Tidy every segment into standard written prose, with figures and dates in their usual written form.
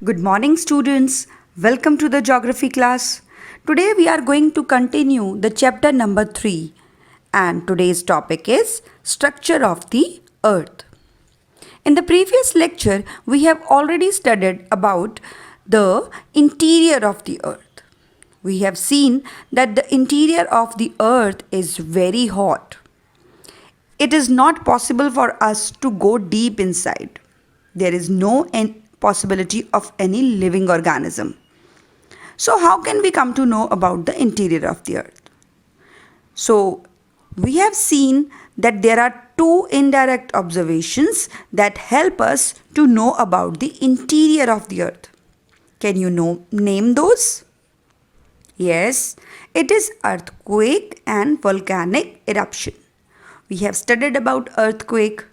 Good morning, students. Welcome to the geography class. Today we are going to continue the chapter number 3, and today's topic is structure of the earth. In the previous lecture, we have already studied about the interior of the earth. We have seen that the interior of the earth is very hot. It is not possible for us to go deep inside. There is no possibility of any living organism. So, how can we come to know about the interior of the earth? So, we have seen that there are two indirect observations that help us to know about the interior of the earth. Can you name those? Yes, it is earthquake and volcanic eruption. We have studied about earthquake,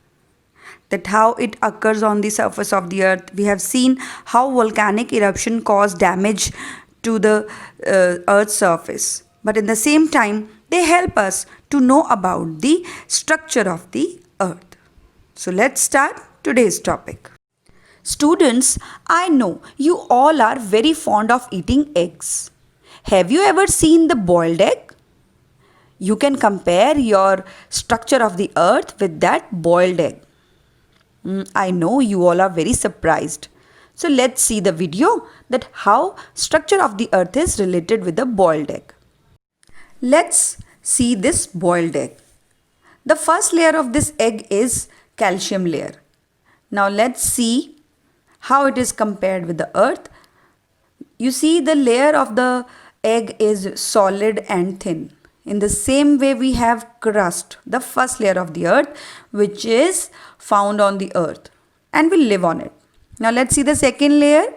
that how it occurs on the surface of the earth. We have seen how volcanic eruption cause damage to the earth's surface. But in the same time, they help us to know about the structure of the earth. So let's start today's topic. Students, I know you all are very fond of eating eggs. Have you ever seen the boiled egg? You can compare your structure of the earth with that boiled egg. I know you all are very surprised. So let's see the video that how structure of the earth is related with the boiled egg. Let's see this boiled egg. The first layer of this egg is calcium layer. Now let's see how it is compared with the earth. You see the layer of the egg is solid and thin. In the same way, we have crust, the first layer of the earth, which is found on the earth and we live on it. Now let's see the second layer.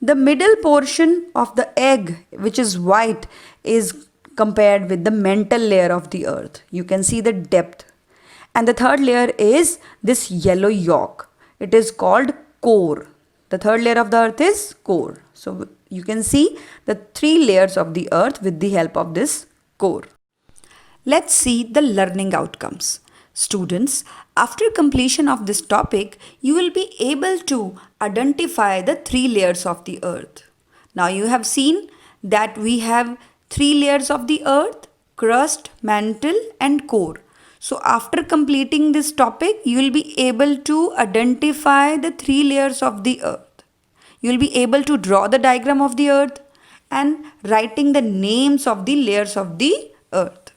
The middle portion of the egg, which is white, is compared with the mantle layer of the earth. You can see the depth. And the third layer is this yellow yolk. It is called core. The third layer of the earth is core. So you can see the three layers of the earth with the help of this core. Let's see the learning outcomes. Students, after completion of this topic, you will be able to identify the three layers of the earth. Now you have seen that we have three layers of the earth: crust, mantle and core. So after completing this topic, you will be able to identify the three layers of the earth. You will be able to draw the diagram of the earth and writing the names of the layers of the earth.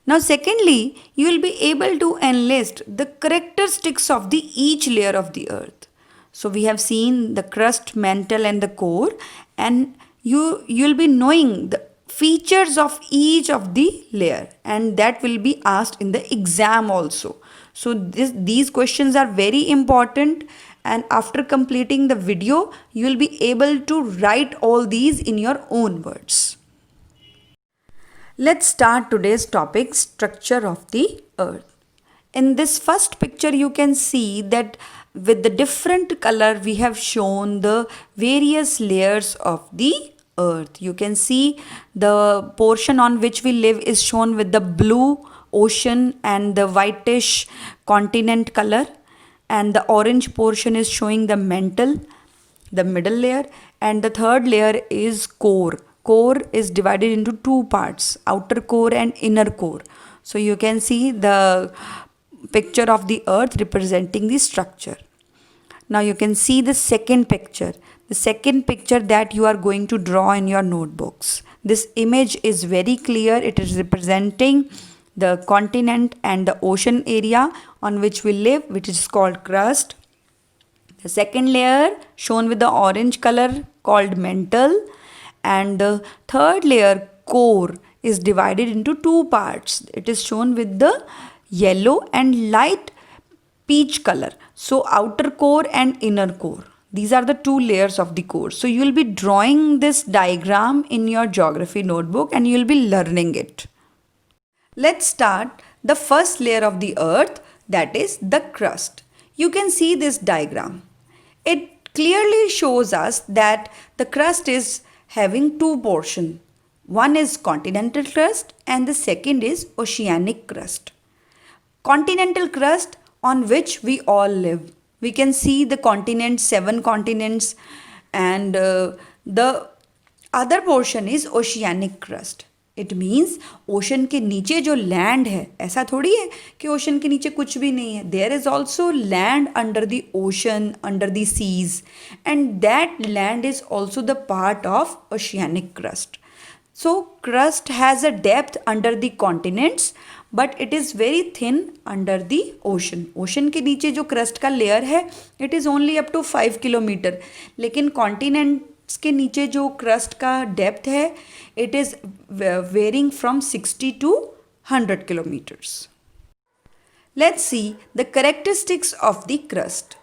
Now secondly, you will be able to enlist the characteristics of the each layer of the earth. So we have seen the crust, mantle and the core, and you'll be knowing the features of each of the layer, and that will be asked in the exam also. So these questions are very important, and after completing the video, you will be able to write all these in your own words. Let's start today's topic, structure of the earth. In this first picture, you can see that with the different color, we have shown the various layers of the earth. You can see the portion on which we live is shown with the blue ocean and the whitish continent color, and the orange portion is showing the mantle, the middle layer, and the third layer is core. Core is divided into two parts, outer core and inner core. So you can see the picture of the earth representing the structure. Now you can see the second picture. The second picture that you are going to draw in your notebooks. This image is very clear. It is representing the continent and the ocean area on which we live, which is called crust. The second layer shown with the orange color called mantle, and the third layer core is divided into two parts. It is shown with the yellow and light peach color. So outer core and inner core. These are the two layers of the core. So you will be drawing this diagram in your geography notebook and you will be learning it. Let's start the first layer of the earth, that is the crust. You can see this diagram. It clearly shows us that the crust is having two portions. One is continental crust and the second is oceanic crust. Continental crust on which we all live. We can see the continents, 7 continents, and the other portion is oceanic crust. It means ocean के नीचे जो land है, ऐसा थोड़ी है कि ocean के नीचे कुछ भी नहीं है. There is also land under the ocean, under the seas, and that land is also the part of oceanic crust. So crust has a depth under the continents, but it is very thin under the ocean. Ocean के नीचे जो crust का layer है, it is only up to 5 kilometre. लेकिन continents के नीचे जो crust का depth है, it is varying from 60 to 100 kilometers. Let's see the characteristics of the crust.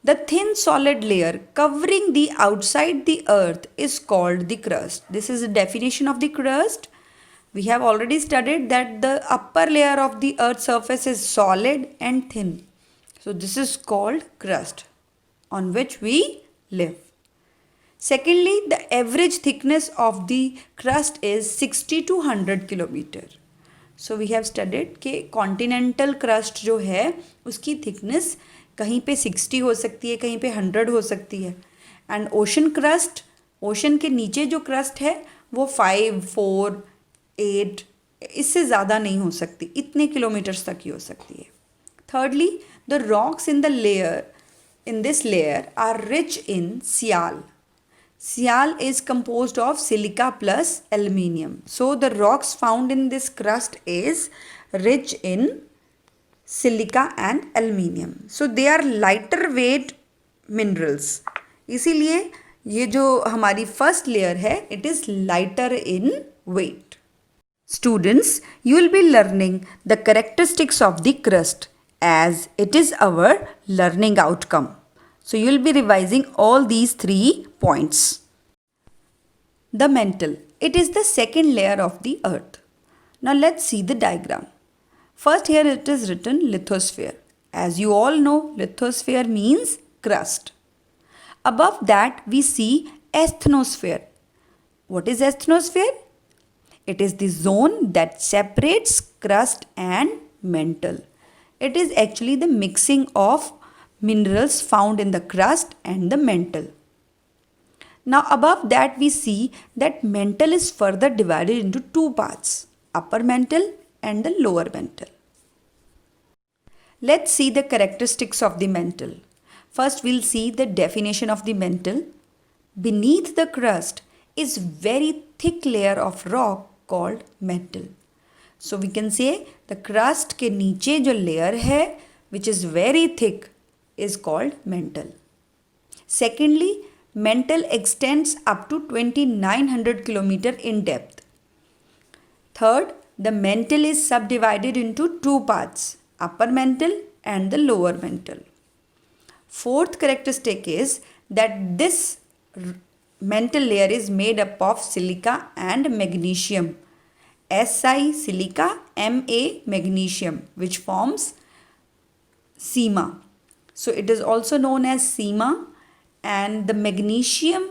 The thin solid layer covering the outside the earth is called the crust. This is the definition of the crust. We have already studied that the upper layer of the earth's surface is solid and thin. So this is called crust on which we live. Secondly, the average thickness of the crust is 60 to 100 kilometer. So we have studied कि continental crust जो है उसकी thickness कहीं पे 60 हो सकती है, कहीं पे 100 हो सकती है. एंड ओशन क्रस्ट, ओशन के नीचे जो क्रस्ट है वो 5, 4, 8 इससे ज़्यादा नहीं हो सकती, इतने किलोमीटर्स तक ही हो सकती है. Thirdly, the rocks in the layer, in this layer are rich in sial. Sial is composed of silica plus aluminium. So the rocks found in this crust is rich in silica and aluminium. So they are lighter weight minerals. इसीलिए ये जो हमारी first layer है, it is lighter in weight. Students, you will be learning the characteristics of the crust as it is our learning outcome. So you will be revising all these 3 points. The mantle. It is the second layer of the earth. Now let's see the diagram. First here it is written lithosphere. As you all know, lithosphere means crust. Above that we see asthenosphere. What is asthenosphere? It is the zone that separates crust and mantle. It is actually the mixing of minerals found in the crust and the mantle. Now above that we see that mantle is further divided into 2 parts, upper mantle and the lower mantle. Let's see the characteristics of the mantle. First we'll see the definition of the mantle. Beneath the crust is very thick layer of rock called mantle. So we can say the crust के नीचे जो layer है which is very thick is called mantle. Secondly, mantle extends up to 2900 km in depth. Third, the mantle is subdivided into 2 parts, upper mantle and the lower mantle. Fourth characteristic is that this mantle layer is made up of silica and magnesium. Si silica, Ma magnesium, which forms sima. So it is also known as sima, and the magnesium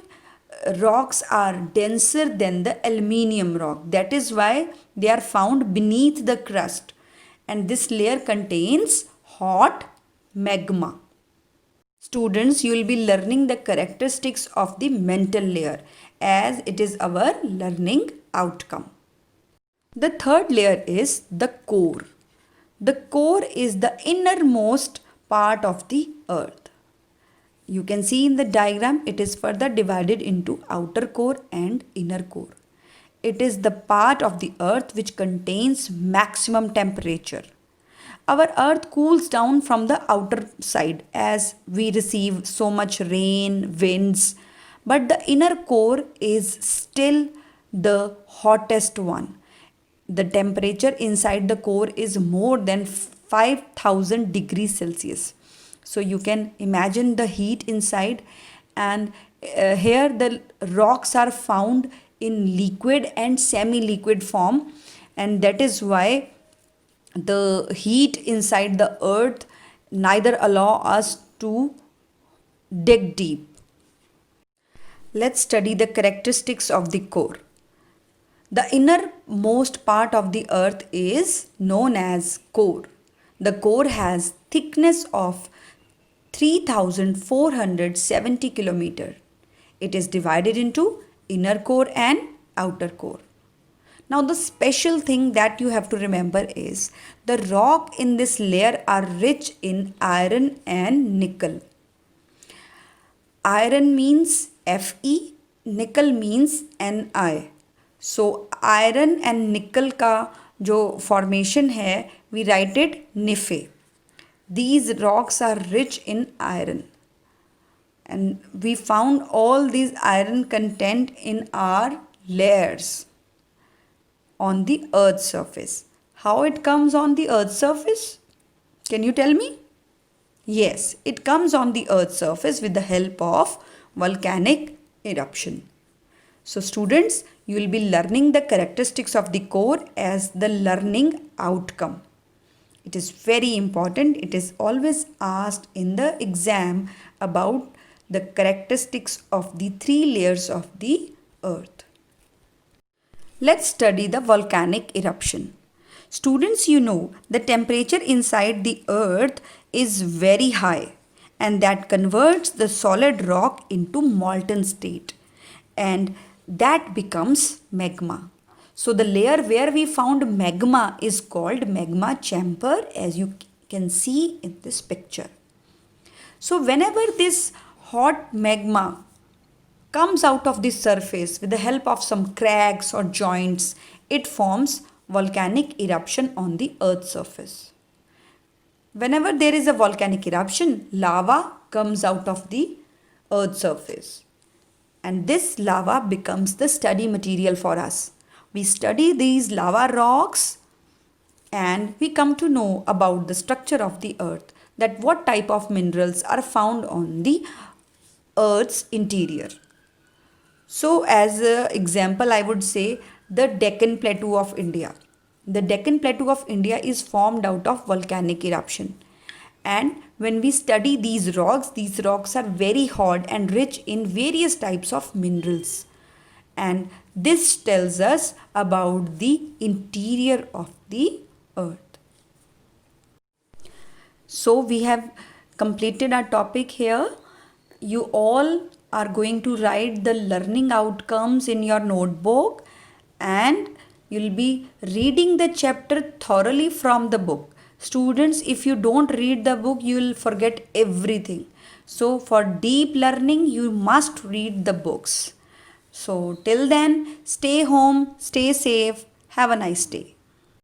rocks are denser than the aluminium rock. That is why they are found beneath the crust, and this layer contains hot magma. Students, you will be learning the characteristics of the mantle layer as it is our learning outcome. The third layer is the core. The core is the innermost part of the earth. You can see in the diagram it is further divided into outer core and inner core. It is the part of the earth which contains maximum temperature. Our earth cools down from the outer side as we receive so much rain, winds, but the inner core is still the hottest one. The temperature inside the core is more than 5000 degrees Celsius. So you can imagine the heat inside, and here the rocks are found in liquid and semi-liquid form, and that is why the heat inside the earth neither allow us to dig deep. Let's study the characteristics of the core. The innermost part of the earth is known as core. The core has thickness of 3,470 kilometer. It is divided into inner core and outer core. Now the special thing that you have to remember is the rock in this layer are rich in iron and nickel. Iron means Fe, nickel means Ni. So iron and nickel का जो formation है, we write it Nife. These rocks are rich in iron. And we found all these iron content in our layers on the earth's surface. How it comes on the earth's surface? Can you tell me? Yes, it comes on the earth's surface with the help of volcanic eruption. So students, you will be learning the characteristics of the core as the learning outcome. It is very important. It is always asked in the exam about the characteristics of the three layers of the earth. Let's study the volcanic eruption. Students, you know the temperature inside the earth is very high, and that converts the solid rock into molten state, and that becomes magma. So the layer where we found magma is called magma chamber, as you can see in this picture. So whenever this hot magma comes out of the surface with the help of some cracks or joints, it forms volcanic eruption on the earth's surface. Whenever there is a volcanic eruption, lava comes out of the earth's surface, and this lava becomes the study material for us. We study these lava rocks and we come to know about the structure of the earth, that what type of minerals are found on the earth's interior. So as an example, I would say the Deccan Plateau of India. The Deccan Plateau of India is formed out of volcanic eruption. And when we study these rocks are very hot and rich in various types of minerals. And this tells us about the interior of the earth. So we have completed our topic here. You all are going to write the learning outcomes in your notebook, and you'll be reading the chapter thoroughly from the book. Students, if you don't read the book, you will forget everything. So for deep learning, you must read the books. So till then, stay home, stay safe, have a nice day.